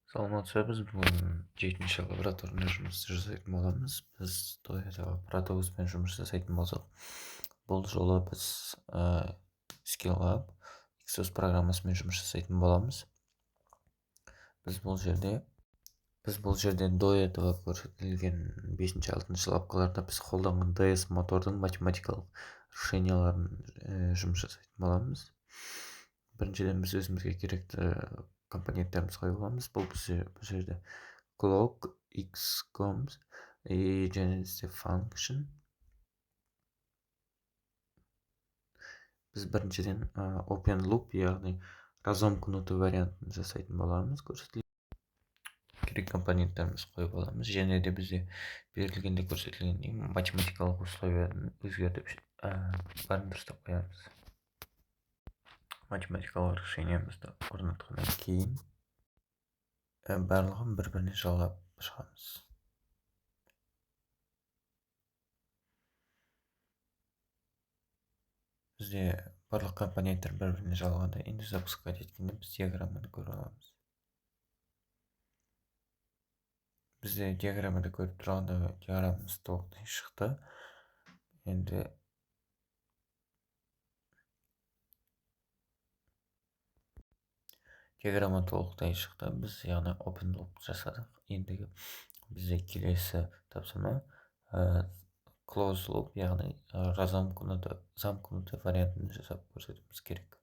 Саламатсыздар, біз бүгін 7-ші лабораторияда жұмыс жасайтын боламыз. Біз Toyota Protospен жұмыс жасайтын болсақ, бұл жолы біз Skilllab Xos программасымен жұмыс жасайтын боламыз. Біз бұл жерде до этого көрсетілген 5-6 лабкаларда біз қолданған DS мотордың математикалық решенияларын жұмыс жасайтын боламыз. Біріншіден біз өзімізге керекті компоненттеріміз қойғанбыз. Бұл жерде clock, xcoms және де function. Біз біріншіден open loop, яғни разомкнутый вариантын жасайтын боламыз. Керек компоненттеріміз қойып аламыз, және де бізде берілгенде көрсетілгендей математикалық условияны өзгертіп барындырып қоямыз. Математикалық решениемізді орнатқаннан кейін барлығын бір-біріне жалғап шығамыз. Бізде барлық компоненттер бір-біріне жалғанда, енді запускать еткенде біз диаграмманы көре аламыз. Бізде диаграммада көріп тұрғанда диаграммамыз толықтай шықты. Енді диаграмма толықтай шықты. Біз яғни open loop жасадық. Ендігі бізде келесі тапсырма close loop, яғни замкнутый вариантын жасап көрсетуіміз керек.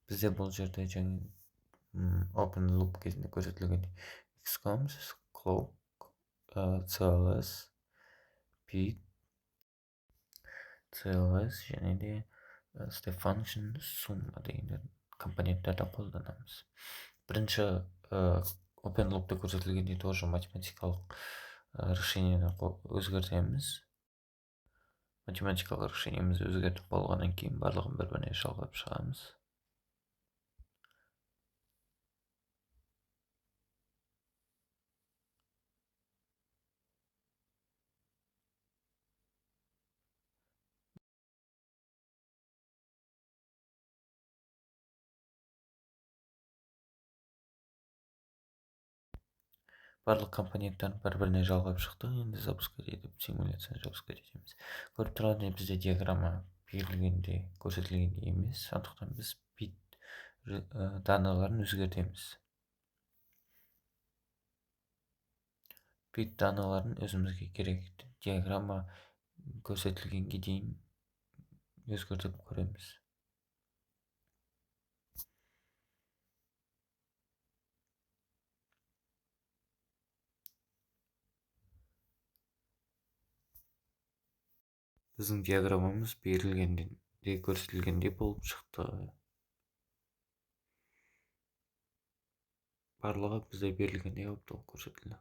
Бізде бұл жерде open loop кезінде көрсетілген xcoms, clock, cls, pit, cls және де step function, summa деген компоненттерді қолданамыз. Бірінші open loop'та көрсетілгендей тоже математикалық решениені өзгертеміз. Математикалық решениемізді өзгертіп болғаннан кейін барлығын бір-біріне жалғап шығамыз. Барлық компоненттерін бір-біріне жалғап шықты. Енді запускать етіп симуляцияны запускать етеміз. Көріп тұрғандай бізде диаграмма берілгенде көрсетілгенде емес, сондықтан біз pit даныларын өзгертеміз. Pit даныларын өзімізге керек диаграмма көрсетілгенге дейін өзгертіп көреміз. Біздің диаграммамыз берілгенде көрсетілгенде болып шықты. Барлығы бізде берілгенде болып көрсетілді.